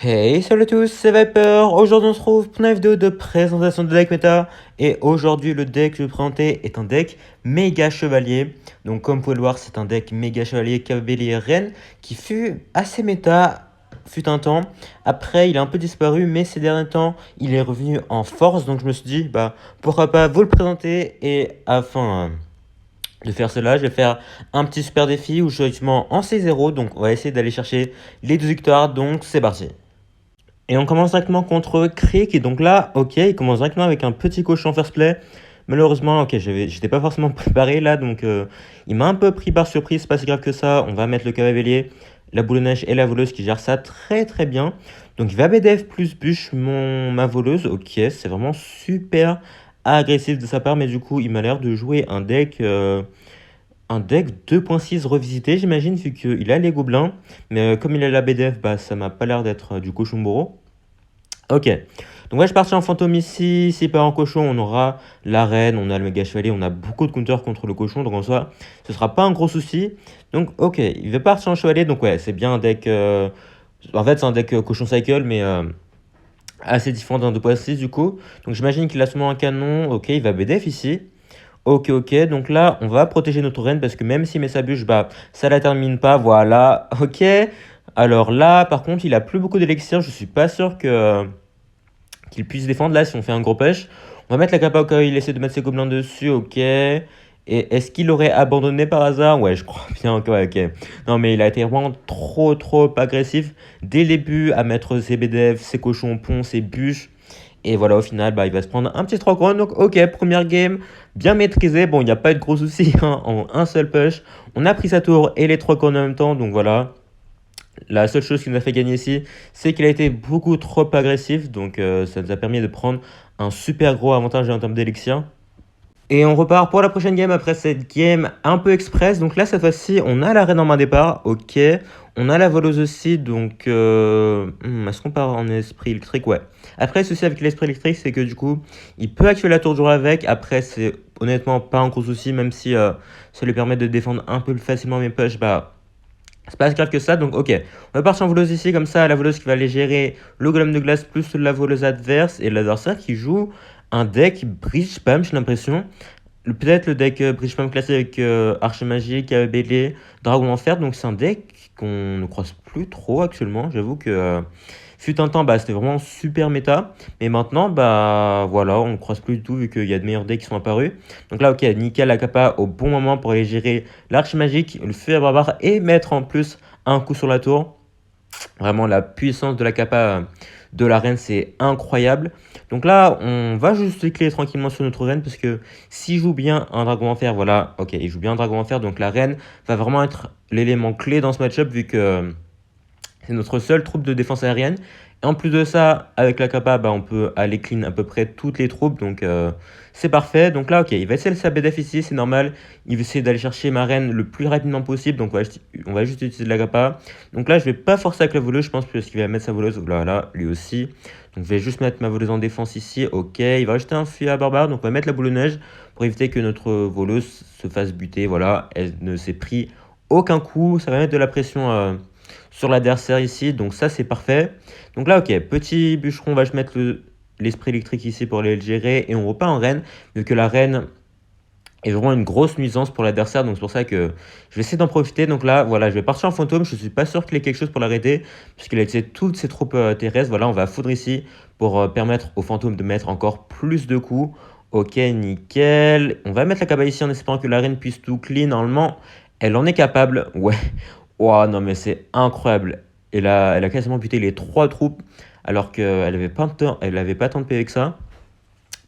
Hey, salut à tous, c'est Viper. Aujourd'hui, on se retrouve pour une vidéo de présentation de deck méta. Et aujourd'hui, le deck que je vais vous présenter est un deck méga chevalier. Donc, comme vous pouvez le voir, c'est un deck méga chevalier cavalier reine qui fut assez méta, fut un temps. Après, il a un peu disparu, mais ces derniers temps, il est revenu en force. Donc, je me suis dit, bah, pourquoi pas vous le présenter. Et afin de faire cela, je vais faire un petit super défi où je suis actuellement en C0. Donc, on va essayer d'aller chercher les 2 victoires. Donc, c'est parti. Et on commence directement contre Crick. Et donc là, ok, il commence directement avec un petit cochon first play. Malheureusement, ok, j'étais pas forcément préparé là, donc il m'a un peu pris par surprise, c'est pas si grave que ça. On va mettre le cavalier, la boule de neige et la voleuse qui gère ça très très bien. Donc il va BDF plus bûche ma voleuse, ok, c'est vraiment super agressif de sa part, mais du coup il m'a l'air de jouer un deck 2.6 revisité, j'imagine, vu qu'il a les gobelins. Mais comme il a la BDF, bah ça m'a pas l'air d'être du cochon bourreau. Ok. Donc ouais, je parti en fantôme ici. S'il part en cochon, on aura la reine, on a le méga chevalier, on a beaucoup de counters contre le cochon. Donc en soi, ce sera pas un gros souci. Donc ok, il veut partir en chevalier. Donc ouais, c'est bien un deck. En fait, c'est un deck cochon cycle, mais assez différent d'un 2.6 du coup. Donc j'imagine qu'il a seulement un canon. Ok, il va BDF ici. Ok, ok. Donc là, on va protéger notre reine parce que même s'il met sa bûche, bah ça la termine pas. Voilà. Ok. Alors là, par contre, il a plus beaucoup d'élixir. Je suis pas sûr que qu'il puisse défendre. Là, si on fait un gros push, on va mettre la capa au cas où il essaie de mettre ses gobelins dessus, ok. Et est-ce qu'il aurait abandonné par hasard? Ouais, je crois bien, ouais, ok. Non, mais il a été vraiment trop agressif dès le début à mettre ses BDF, ses cochons ponts, ses bûches. Et voilà, au final, bah, il va se prendre un petit 3 couronnes. Donc, ok, première game, bien maîtrisé. Bon, il n'y a pas eu de gros soucis hein, en un seul push. On a pris sa tour et les 3 couronnes en même temps. Donc voilà, la seule chose qui nous a fait gagner ici, c'est qu'il a été beaucoup trop agressif. Donc ça nous a permis de prendre un super gros avantage en termes d'élixir. Et on repart pour la prochaine game après cette game un peu express. Donc là, cette fois-ci, on a la reine en main départ. Ok. On a la voleuse aussi. Donc, est-ce qu'on part en esprit électrique? Ouais. Après, le souci avec l'esprit électrique, c'est que du coup, il peut activer la tour de jour avec. Après, c'est honnêtement pas un gros souci, même si ça lui permet de défendre un peu plus facilement mes push. Bah, c'est pas si grave que ça, donc ok. On va partir en voleuse ici, comme ça, la voleuse qui va aller gérer le golem de glace plus la voleuse adverse et l'adversaire qui joue un deck bridge spam, j'ai l'impression. Peut-être le deck bridge spam classé avec archer magique, Bélé, dragon d'enfer, donc c'est un deck qu'on ne croise plus trop actuellement. J'avoue que fut un temps, bah, c'était vraiment super méta, mais maintenant, bah voilà, on ne croise plus du tout vu qu'il y a de meilleurs decks qui sont apparus. Donc là, ok, nickel la capa au bon moment pour aller gérer l'arche magique, le feu à barbare et mettre en plus un coup sur la tour. Vraiment, la puissance de la capa de la reine, c'est incroyable. Donc là, on va juste cliquer tranquillement sur notre reine parce que s'il joue bien un dragon en fer, voilà, ok, il joue bien un dragon en fer, donc la reine va vraiment être l'élément clé dans ce match-up vu que c'est notre seule troupe de défense aérienne. Et en plus de ça, avec la capa, bah, on peut aller clean à peu près toutes les troupes. Donc c'est parfait. Donc là, ok, il va essayer de sa BDF ici, c'est normal. Il va essayer d'aller chercher ma reine le plus rapidement possible. Donc on va juste utiliser de la capa. Donc là, je vais pas forcer avec la voleuse, je pense, parce qu'il va mettre sa voleuse. Voilà, lui aussi. Donc je vais juste mettre ma voleuse en défense ici. Ok, il va rajouter un feu à barbare. Donc on va mettre la boule de neige pour éviter que notre voleuse se fasse buter. Voilà, elle ne s'est pris aucun coup. Ça va mettre de la pression sur l'adversaire ici. Donc ça, c'est parfait. Donc là, ok, petit bûcheron, on va je mettre l'esprit électrique ici pour aller le gérer. Et on repart en reine, vu que la reine est vraiment une grosse nuisance pour l'adversaire. Donc c'est pour ça que je vais essayer d'en profiter. Donc là, voilà, je vais partir en fantôme. Je suis pas sûr qu'il ait quelque chose pour l'arrêter, puisqu'il a utilisé toutes ses troupes terrestres. Voilà, on va foudre ici pour permettre au fantôme de mettre encore plus de coups. Ok, nickel. On va mettre la cabane ici en espérant que la reine puisse tout clean. Normalement, elle en est capable. Ouais. Ouah, non, mais c'est incroyable. Elle a quasiment buté les 3 troupes alors qu'elle avait pas, elle avait pas tant de PV que ça.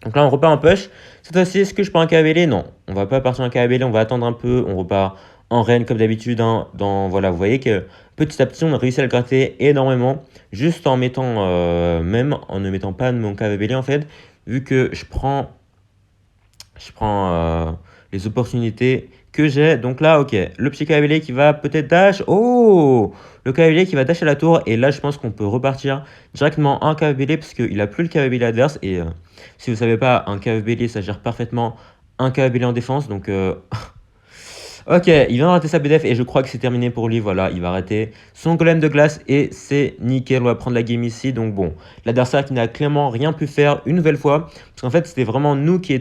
Donc là, on repart en push. Cette fois-ci, est-ce que je prends un KBL? Non, on va pas partir en KBL, on va attendre un peu. On repart en reine comme d'habitude. Hein, voilà, vous voyez que petit à petit, on a réussi à le gratter énormément. Juste en mettant, même en ne mettant pas mon KBL en fait. Vu que je prends les opportunités que j'ai. Donc là, ok, le petit cavalier qui va peut-être dash. Oh, le cavalier qui va dash à la tour. Et là, je pense qu'on peut repartir directement en cavalier parce qu'il a plus le cavalier adverse. Et si vous savez pas, un cavalier, ça gère parfaitement un cavalier en défense. Donc Ok, il vient de rater sa BDF et je crois que c'est terminé pour lui. Voilà, il va rater son golem de glace et c'est nickel. On va prendre la game ici. Donc bon, l'adversaire qui n'a clairement rien pu faire une nouvelle fois. Parce qu'en fait, c'était vraiment nous qui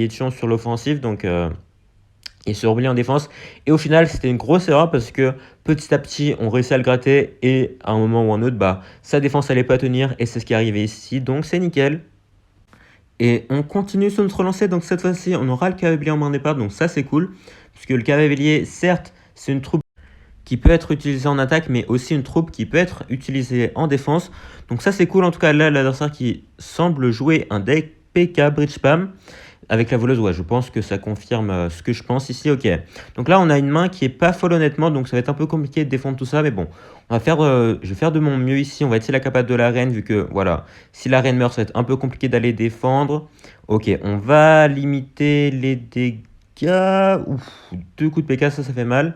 étions sur l'offensive. Donc il se rebeller en défense. Et au final, c'était une grosse erreur parce que petit à petit, on réussit à le gratter. Et à un moment ou un autre, bah, sa défense allait pas tenir. Et c'est ce qui est arrivé ici. Donc c'est nickel. Et on continue sur notre lancée, donc cette fois-ci, on aura le cavalier en main de départ, donc ça c'est cool. Puisque le cavalier, certes, c'est une troupe qui peut être utilisée en attaque, mais aussi une troupe qui peut être utilisée en défense. Donc ça c'est cool, en tout cas là, l'adversaire qui semble jouer un deck PK Bridge Spam. Avec la voleuse, ouais, je pense que ça confirme ce que je pense ici, ok. Donc là, on a une main qui est pas folle honnêtement, donc ça va être un peu compliqué de défendre tout ça, mais bon. Je vais faire de mon mieux ici, on va essayer la capable de la reine, vu que, voilà, si la reine meurt, ça va être un peu compliqué d'aller défendre. Ok, on va limiter les dégâts. Ouf, 2 coups de PK, ça fait mal.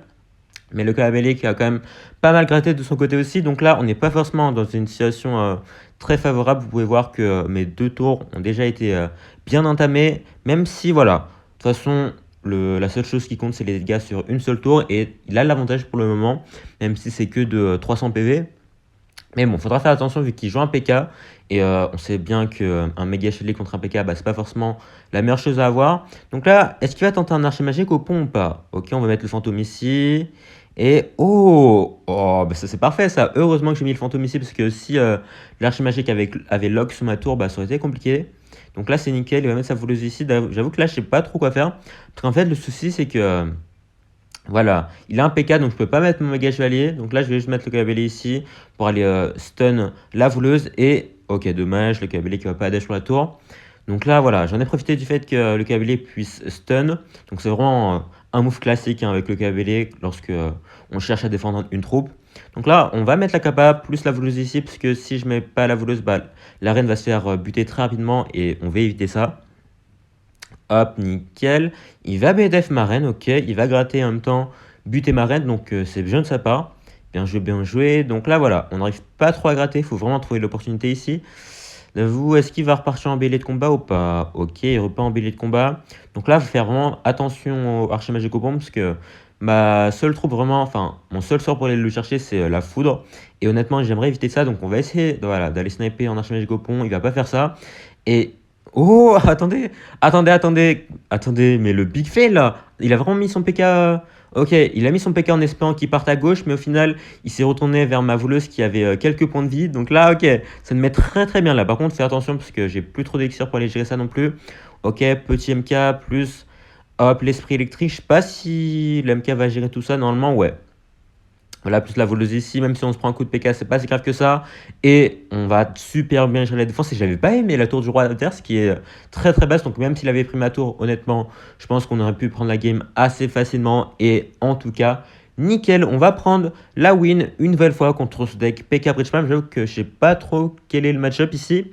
Mais le cavalier qui a quand même pas mal gratté de son côté aussi. Donc là, on n'est pas forcément dans une situation très favorable. Vous pouvez voir que mes 2 tours ont déjà été bien entamés. Même si, voilà, de toute façon, la seule chose qui compte, c'est les dégâts sur une seule tour. Et il a l'avantage pour le moment, même si c'est que de 300 PV. Mais bon, faudra faire attention vu qu'il joue un PK. Et on sait bien qu'un méga chevalier contre un PK, bah, c'est pas forcément la meilleure chose à avoir. Donc là, est-ce qu'il va tenter un archer magique au pont ou pas? Ok, on va mettre le fantôme ici. Et oh, bah ça c'est parfait ça. Heureusement que j'ai mis le fantôme ici parce que si l'archer magique avait lock sur ma tour, bah ça aurait été compliqué. Donc là c'est nickel, il va mettre sa voleuse ici. J'avoue que là je sais pas trop quoi faire. Parce qu'en fait le souci c'est que voilà, il a un PK donc je peux pas mettre mon méga chevalier. Donc là je vais juste mettre le cavalier ici pour aller stun la voleuse. Et ok, dommage, le cavalier qui va pas dash sur la tour. Donc là voilà, j'en ai profité du fait que le cavalier puisse stun. Donc c'est vraiment un move classique hein, avec le cavalier lorsque on cherche à défendre une troupe. Donc là on va mettre la capa plus la voleuse ici. Parce que si je mets pas la voleuse, bah, la reine va se faire buter très rapidement. Et on va éviter ça. Hop, nickel. Il va BDF ma reine, ok. Il va gratter en même temps, buter ma reine, donc c'est bien de sa part. Bien joué, bien joué. Donc là, voilà, on n'arrive pas trop à gratter. Il faut vraiment trouver l'opportunité ici. Vous, est-ce qu'il va repartir en BLE de combat ou pas? Ok, il repart en BLE de combat. Donc là, il faut faire vraiment attention au archer magique au bombe parce que ma seule troupe vraiment, enfin, mon seul sort pour aller le chercher, c'est la foudre. Et honnêtement, j'aimerais éviter ça. Donc on va essayer voilà, d'aller sniper en archer magique au pont. Il va pas faire ça. Et oh, attendez, mais le big fail là, il a vraiment mis son PK. Ok, il a mis son PK en espérant qu'il parte à gauche, mais au final, il s'est retourné vers ma voleuse qui avait quelques points de vie. Donc là, ok, ça me met très très bien là. Par contre, fais attention parce que j'ai plus trop d'élixir pour aller gérer ça non plus. Ok, petit MK plus hop, l'esprit électrique. Je sais pas si l'MK va gérer tout ça. Normalement, ouais. Voilà, plus la voleuse ici, même si on se prend un coup de PK, c'est pas si grave que ça. Et on va super bien gérer la défense. Et j'avais pas aimé la tour du roi adverse, qui est très très basse. Donc même s'il avait pris ma tour, honnêtement, je pense qu'on aurait pu prendre la game assez facilement. Et en tout cas, nickel. On va prendre la win une nouvelle fois contre ce deck PK Bridge Spam. J'avoue que je sais pas trop quel est le match-up ici.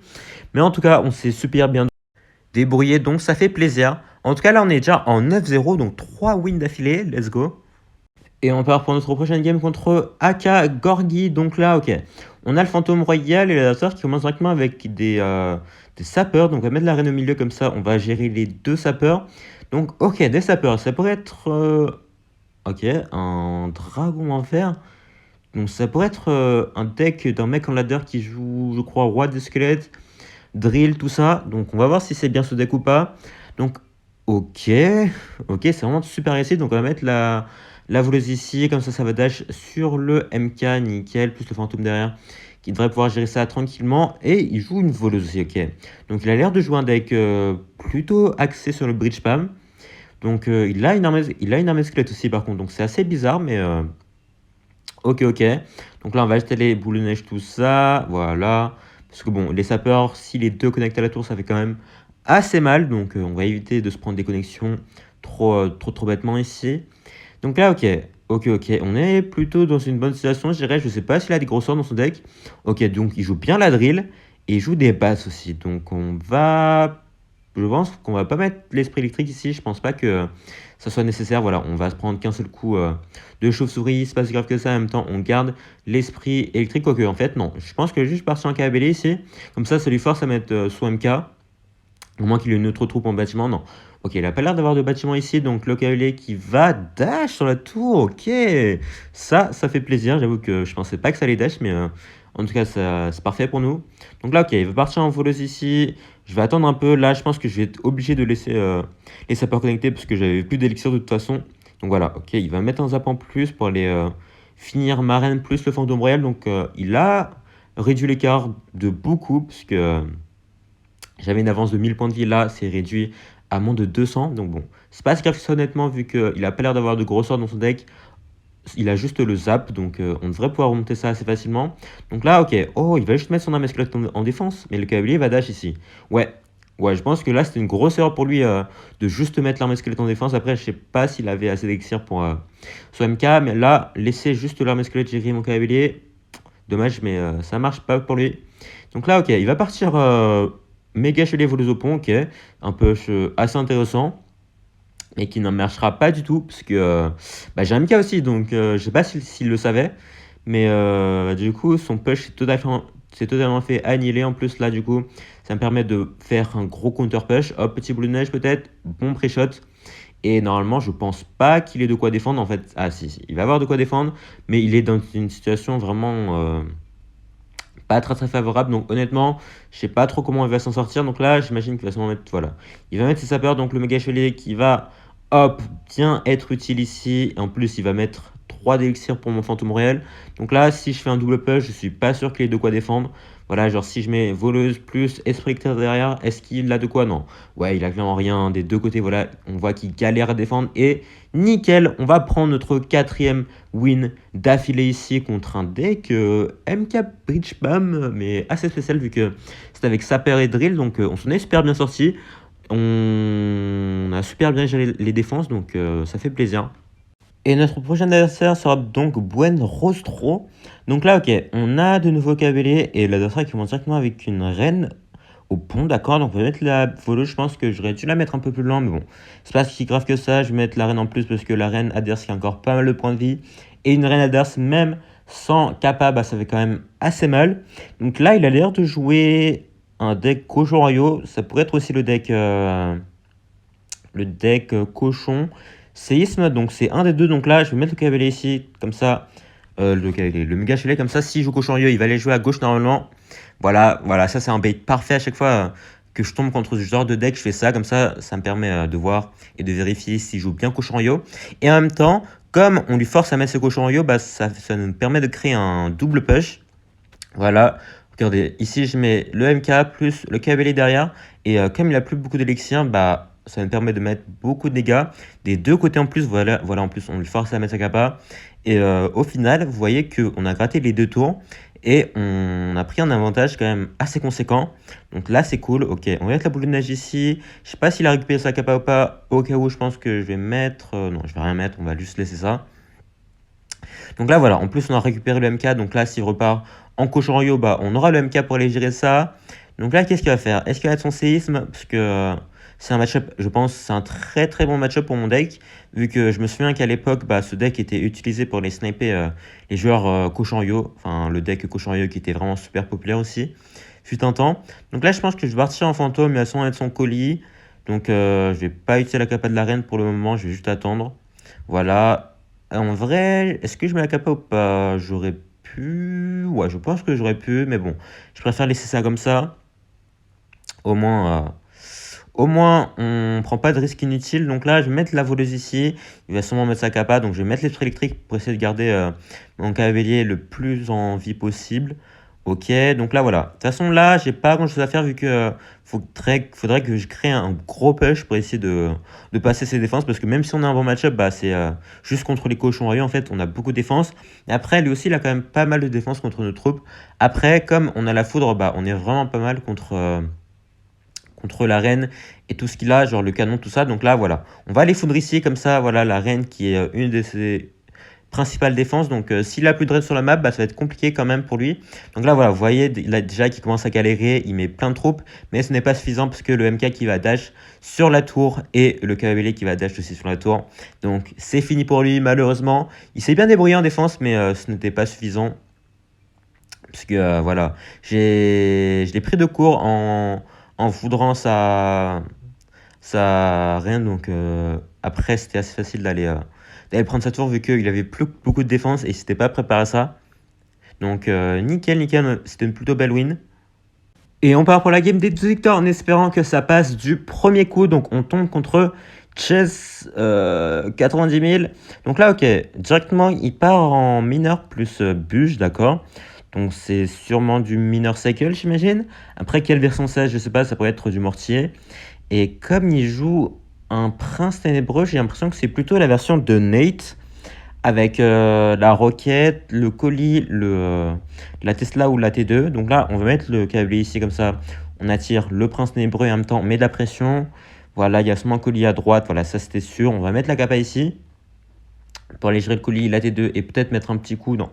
Mais en tout cas, on s'est super bien débrouillé. Donc ça fait plaisir. En tout cas, là, on est déjà en 9-0. Donc 3 wins d'affilée. Let's go. Et on part pour notre prochaine game contre Aka Gorgi. Donc là, ok. On a le fantôme royal et l'adversaire qui commence directement avec des sapeurs. Donc on va mettre la reine au milieu comme ça. On va gérer les 2 sapeurs. Donc ok, des sapeurs. Ça pourrait être... ok, un dragon en fer. Donc ça pourrait être un deck d'un mec en ladder qui joue, je crois, roi des squelettes, drill, tout ça. Donc on va voir si c'est bien ce deck ou pas. Donc ok, ok, c'est vraiment super réussi. Donc on va mettre la voleuse ici, comme ça va dash sur le MK, nickel, plus le fantôme derrière, qui devrait pouvoir gérer ça tranquillement. Et il joue une voleuse aussi, ok. Donc il a l'air de jouer un deck plutôt axé sur le bridge spam. Donc il a une armée squelette aussi par contre, donc c'est assez bizarre, mais ok. Donc là on va jeter les boules de neige, tout ça, voilà. Parce que bon, les sapeurs, si les 2 connectent à la tour, ça fait quand même assez mal. Donc on va éviter de se prendre des connexions trop bêtement ici. Donc là, ok. On est plutôt dans une bonne situation, je dirais. Je sais pas s'il a des gros sorts dans son deck. Ok, donc il joue bien la drill. Et il joue des basses aussi. Donc on va... Je pense qu'on va pas mettre l'esprit électrique ici. Je pense pas que ça soit nécessaire. Voilà, on va se prendre qu'un seul coup de chauve-souris. C'est pas si grave que ça. En même temps, on garde l'esprit électrique. Quoique, en fait, non. Je pense que juste partir en KBL ici. Comme ça lui force à mettre son MK. Au moins qu'il ait une autre troupe en bâtiment. Non. Ok, il a pas l'air d'avoir de bâtiment ici, donc le cavalier qui va dash sur la tour, ok. Ça fait plaisir, j'avoue que je pensais pas que ça allait dash, mais en tout cas, c'est parfait pour nous. Donc là, ok, il va partir en voleuse ici. Je vais attendre un peu. Là, je pense que je vais être obligé de laisser les sapeurs connectés parce que j'avais plus d'élixir de toute façon. Donc voilà, ok, il va mettre un zap en plus pour aller finir ma reine plus le fantôme royal. Donc il a réduit l'écart de beaucoup, puisque j'avais une avance de 1000 points de vie. Là, c'est réduit à moins de 200. Donc bon, c'est pas si grave que ça, honnêtement, vu qu'il a pas l'air d'avoir de gros sorts dans son deck. Il a juste le zap, donc on devrait pouvoir remonter ça assez facilement. Donc là, ok. Oh, il va juste mettre son arme squelette en défense, mais le cavalier va dash ici. Ouais, ouais, je pense que là, c'était une grosse erreur pour lui de juste mettre l'arme squelette en défense. Après, je sais pas s'il avait assez d'élixir pour son MK, mais là, laisser juste l'arme squelette gérer mon cavalier, dommage, mais ça marche pas pour lui. Donc là, ok, il va partir méga chevalier voleuse au pont, ok. Un peu assez intéressant, mais qui ne marchera pas du tout, parce que bah, j'ai un Mika aussi, donc je sais pas s'il le savait, mais du coup, son push s'est totalement fait annihiler. En plus, là, du coup, ça me permet de faire un gros counter push. Hop, petit boule de neige peut-être, bon pré-shot. Et normalement, je pense pas qu'il ait de quoi défendre. En fait, ah si, il va avoir de quoi défendre, mais il est dans une situation vraiment pas très très favorable. Donc honnêtement, je sais pas trop comment il va s'en sortir. Donc là, j'imagine qu'il va s'en mettre, voilà. Il va mettre ses sapeurs, donc le méga chevalier qui va, hop, bien être utile ici. Et en plus, il va mettre 3 d'élixirs pour mon fantôme réel. Donc là, si je fais un double push, je suis pas sûr qu'il ait de quoi défendre. Voilà, genre si je mets voleuse plus esprit derrière, est-ce qu'il a de quoi? Non. Ouais, il a clairement rien des deux côtés. Voilà, on voit qu'il galère à défendre. Et nickel, on va prendre notre quatrième win d'affilée ici contre un deck MK Bridge Bam, mais assez spécial vu que c'est avec Saper et Drill, donc on s'en est super bien sorti. On a super bien géré les défenses, donc ça fait plaisir. Et notre prochain adversaire sera donc Buen Rostro. Donc là, ok, on a de nouveaux cavaliers et l'adversaire qui commence directement avec une reine au pont, d'accord. Donc on va mettre la voleuse, je pense que j'aurais dû la mettre un peu plus loin, mais bon, c'est pas si grave que ça. Je vais mettre la reine en plus parce que la reine adverse qui a encore pas mal de points de vie. Et une reine adverse, même sans kappa, bah, ça fait quand même assez mal. Donc là, il a l'air de jouer un deck cochon royaux. Ça pourrait être aussi le deck cochon séisme. Donc c'est un des deux. Donc là, je vais mettre le cavalier ici, comme ça. Le méga chelet, comme ça, s'il joue cochon royaux, il va aller jouer à gauche normalement. Voilà, voilà, ça c'est un bait parfait à chaque fois que je tombe contre ce genre de deck, je fais ça, comme ça me permet de voir et de vérifier s'il joue bien cochon royaux. Et en même temps, comme on lui force à mettre ce cochon royaux, bah, ça nous permet de créer un double push. Voilà, regardez, ici je mets le MK plus le cavalier derrière, et comme il a plus beaucoup d'élixir, bah ça me permet de mettre beaucoup de dégâts des deux côtés en plus. Voilà, voilà, en plus on lui force à mettre sa capa, et au final, vous voyez qu'on a gratté les deux tours, et on a pris un avantage quand même assez conséquent. Donc là c'est cool, ok, on va mettre la boule de neige ici. Je sais pas s'il a récupéré sa capa ou pas, au cas où je pense que je vais mettre... non, je vais rien mettre, on va juste laisser ça. Donc là, voilà, en plus, on a récupéré le MK. Donc là, s'il repart en cochon royaux, bah, on aura le MK pour aller gérer ça. Donc là, qu'est-ce qu'il va faire? Est-ce qu'il va être son séisme? Parce que c'est un match-up, je pense, c'est un très très bon match-up pour mon deck. Vu que je me souviens qu'à l'époque, bah, ce deck était utilisé pour les sniper les joueurs cochon royaux. Enfin, le deck cochon royaux qui était vraiment super populaire aussi. Fut un temps. Donc là, je pense que je vais partir en fantôme. Il va sûrement être son colis. Donc je vais pas utiliser la capa de la reine pour le moment. Je vais juste attendre. Voilà. En vrai, est-ce que je mets la capa ou pas? J'aurais pu... Ouais, je pense que j'aurais pu, mais bon. Je préfère laisser ça comme ça. Au moins, on prend pas de risque inutile. Donc là, je vais mettre la voleuse ici. Il va sûrement mettre sa capa. Donc je vais mettre l'esprit électrique pour essayer de garder mon cavalier le plus en vie possible. Ok, donc là, voilà. De toute façon, là, j'ai pas grand-chose à faire vu que faudrait que je crée un gros push pour essayer de passer ses défenses. Parce que même si on a un bon match-up, bah, c'est juste contre les cochons royaux. En fait, on a beaucoup de défense. Et après, lui aussi, il a quand même pas mal de défense contre nos troupes. Après, comme on a la foudre, bah, on est vraiment pas mal contre la reine et tout ce qu'il a, genre le canon, tout ça. Donc là, voilà. On va aller foudre ici, comme ça, voilà, la reine qui est une de ses principales défenses. Donc s'il a plus de raid sur la map, bah, ça va être compliqué quand même pour lui. Donc là, voilà, vous voyez, il a déjà qu'il commence à galérer, il met plein de troupes, mais ce n'est pas suffisant parce que le MK qui va dash sur la tour et le cavalier qui va dash aussi sur la tour. Donc c'est fini pour lui, malheureusement. Il s'est bien débrouillé en défense, mais ce n'était pas suffisant. Parce que voilà, je l'ai pris de court en voudrant sa reine. Donc après, c'était assez facile d'aller prendre sa tour vu qu'il avait plus beaucoup de défense et il s'était pas préparé à ça. Donc nickel, nickel, c'était une plutôt belle win. Et on part pour la game des 12 victoires en espérant que ça passe du premier coup. Donc on tombe contre Chess 90 000. Donc là, ok, directement, il part en mineur plus bûche, d'accord. Donc c'est sûrement du mineur cycle, j'imagine. Après, quelle version c'est, je sais pas, ça pourrait être du mortier. Et comme il joue un prince ténébreux, j'ai l'impression que c'est plutôt la version de Nate avec la roquette, le colis, la Tesla ou la T2. Donc là, on va mettre le câble ici comme ça. On attire le prince ténébreux et en même temps on met de la pression. Voilà, il y a seulement un colis à droite. Voilà, ça c'était sûr. On va mettre la capa ici pour aller gérer le colis, la T2 et peut-être mettre un petit coup dans.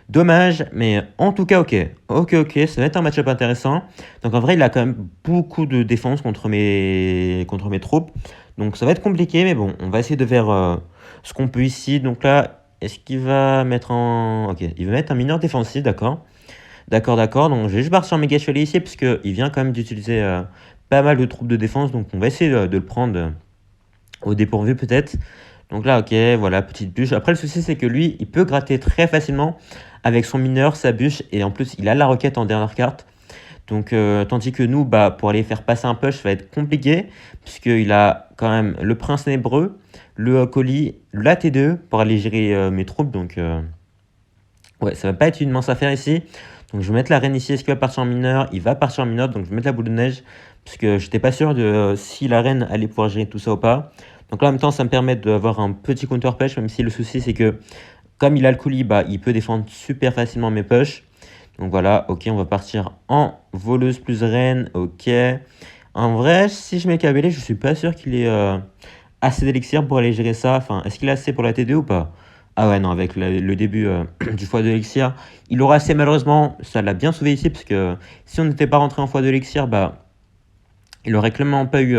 Dommage, mais en tout cas, ok. Ok, ça va être un match-up intéressant. Donc en vrai, il a quand même beaucoup de défense contre mes troupes. Donc ça va être compliqué, mais bon, on va essayer de faire ce qu'on peut ici. Donc là, est-ce qu'il va mettre en... Ok, il va mettre un mineur défensif, d'accord. D'accord. Donc je vais juste partir en méga chevalier ici, parce qu'il vient quand même d'utiliser pas mal de troupes de défense. Donc on va essayer de le prendre au dépourvu peut-être. Donc là, ok, voilà, petite bûche. Après, le souci, c'est que lui, il peut gratter très facilement avec son mineur, sa bûche, et en plus, il a la roquette en dernière carte. Donc, tandis que nous, bah, pour aller faire passer un push, ça va être compliqué, puisqu'il a quand même le prince ténébreux, le colis, la T2 pour aller gérer mes troupes. Donc, ouais, ça va pas être une mince affaire ici. Donc, je vais mettre la reine ici. Est-ce qu'il va partir en mineur? Il va partir en mineur, donc je vais mettre la boule de neige, parce que j'étais pas sûr de si la reine allait pouvoir gérer tout ça ou pas. Donc là, en même temps, ça me permet d'avoir un petit counter push, même si le souci, c'est que comme il a le colis, bah, il peut défendre super facilement mes push. Donc voilà, ok, on va partir en voleuse plus reine, ok. En vrai, si je mets KBL, je suis pas sûr qu'il ait assez d'élixir pour aller gérer ça. Enfin, est-ce qu'il a assez pour la T2 ou pas? Ah ouais, non, avec le début du x2 élixir, il aura assez malheureusement. Ça l'a bien sauvé ici, parce que si on n'était pas rentré en x2 élixir, bah... il aurait clairement pas eu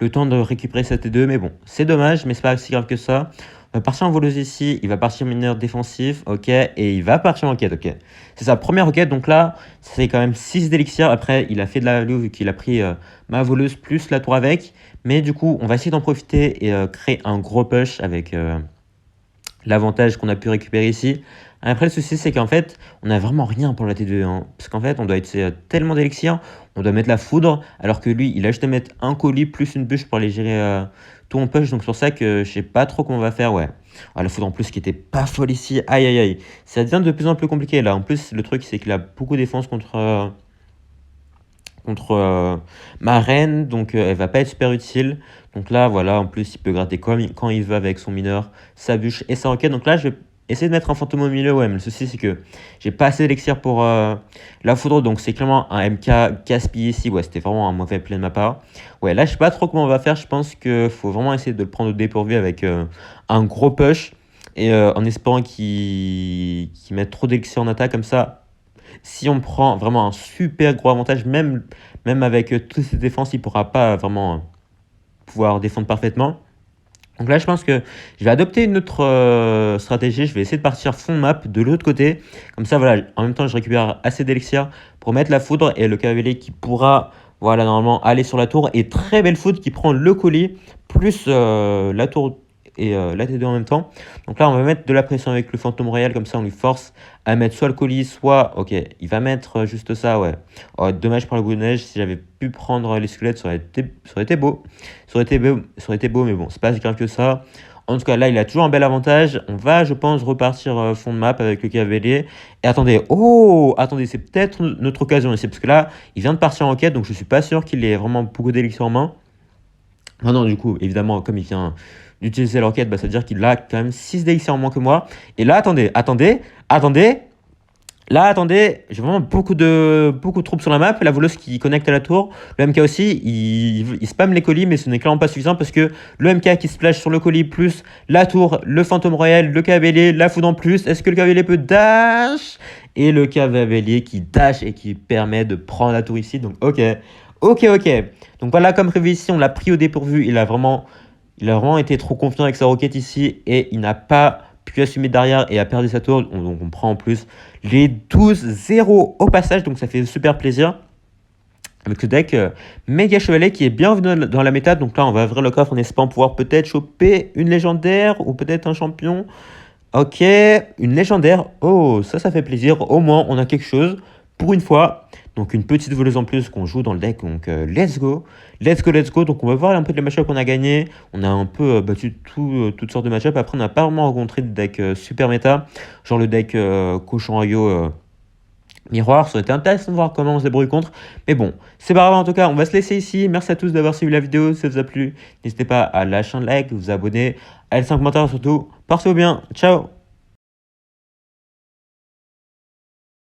le temps de récupérer sa T2, mais bon, c'est dommage, mais c'est pas si grave que ça. On va partir en voleuse ici, il va partir mineur défensif, ok, et il va partir en quête, ok. C'est sa première requête, donc là, c'est quand même 6 d'élixir. Après, il a fait de la value vu qu'il a pris ma voleuse plus la tour avec. Mais du coup, on va essayer d'en profiter et créer un gros push avec l'avantage qu'on a pu récupérer ici. Après, le souci, c'est qu'en fait, on n'a vraiment rien pour la T2, hein, parce qu'en fait, on doit être tellement d'élixir, on doit mettre la foudre, alors que lui, il a juste à mettre un colis plus une bûche pour aller gérer tout en push. Donc, c'est pour ça que je sais pas trop comment on va faire, ouais. Ah, la foudre en plus qui était pas folle ici, aïe. Ça devient de plus en plus compliqué là. En plus, le truc, c'est qu'il a beaucoup de défense contre ma reine, donc elle va pas être super utile. Donc là, voilà, en plus, il peut gratter quand il veut avec son mineur, sa bûche et sa roquette. Donc là, je vais essayer de mettre un fantôme au milieu, ouais, mais le souci, c'est que j'ai pas assez d'élixir pour la foudre, donc c'est clairement un MK gaspillé ici. Ouais, c'était vraiment un mauvais play de ma part. Ouais, là, je sais pas trop comment on va faire. Je pense qu'il faut vraiment essayer de le prendre au dépourvu avec un gros push et en espérant qu'il mette trop d'élixir en attaque comme ça. Si on prend vraiment un super gros avantage, même avec toutes ses défenses, il ne pourra pas vraiment pouvoir défendre parfaitement. Donc là, je pense que je vais adopter une autre stratégie. Je vais essayer de partir fond de map de l'autre côté. Comme ça, voilà, en même temps, je récupère assez d'élixir pour mettre la foudre et le cavalier qui pourra, voilà, normalement aller sur la tour. Et très belle foudre qui prend le colis plus la tour et la T2 en même temps. Donc là, on va mettre de la pression avec le fantôme royal. Comme ça, on lui force à mettre soit le colis, soit... Ok, il va mettre juste ça, ouais. Oh, dommage pour la boule de neige. Si j'avais pu prendre les squelettes, ça aurait été beau. Ça aurait été beau, mais bon, c'est pas si grave que ça. En tout cas, là, il a toujours un bel avantage. On va, je pense, repartir fond de map avec le cavalier. Et attendez, attendez, c'est peut-être notre occasion ici. Parce que là, il vient de partir en quête, donc je suis pas sûr qu'il ait vraiment beaucoup d'élixir en main. Non, du coup, évidemment, comme il vient d'utiliser l'enquête, bah, ça veut dire qu'il a quand même 6 d'élixir en moins que moi. Et là, attendez. Là, attendez, j'ai vraiment beaucoup de troupes sur la map. La voleuse qui connecte à la tour. Le MK aussi, il spam les colis, mais ce n'est clairement pas suffisant parce que le MK qui splash sur le colis, plus la tour, le fantôme royal, le cavalier, la foudre en plus. Est-ce que le cavalier peut dash? Et le cavalier qui dash et qui permet de prendre la tour ici. Donc, ok. Donc voilà, comme prévu ici, on l'a pris au dépourvu. Il a vraiment été trop confiant avec sa roquette ici et il n'a pas pu assumer derrière et a perdu sa tour. Donc on prend en plus les 12-0 au passage, donc ça fait super plaisir. avec ce deck méga chevalier qui est bienvenu dans la méta. Donc là, on va ouvrir le coffre en espérant pouvoir peut-être choper une légendaire ou peut-être un champion. Ok, une légendaire. Oh, ça fait plaisir. Au moins, on a quelque chose pour une fois. Donc une petite voleuse en plus qu'on joue dans le deck. Donc let's go. Let's go, let's go. Donc on va voir un peu les match-ups qu'on a gagné. On a un peu battu toutes sortes de match-ups. Après, on n'a pas vraiment rencontré de deck super méta. Genre le deck cochon Royaux. Miroir, ça aurait été intéressant de voir comment on se débrouille contre. Mais bon, c'est pas grave en tout cas, on va se laisser ici. Merci à tous d'avoir suivi la vidéo. Si ça vous a plu, n'hésitez pas à lâcher un like, vous abonner, à laisser un commentaire surtout. Portez-vous bien, ciao!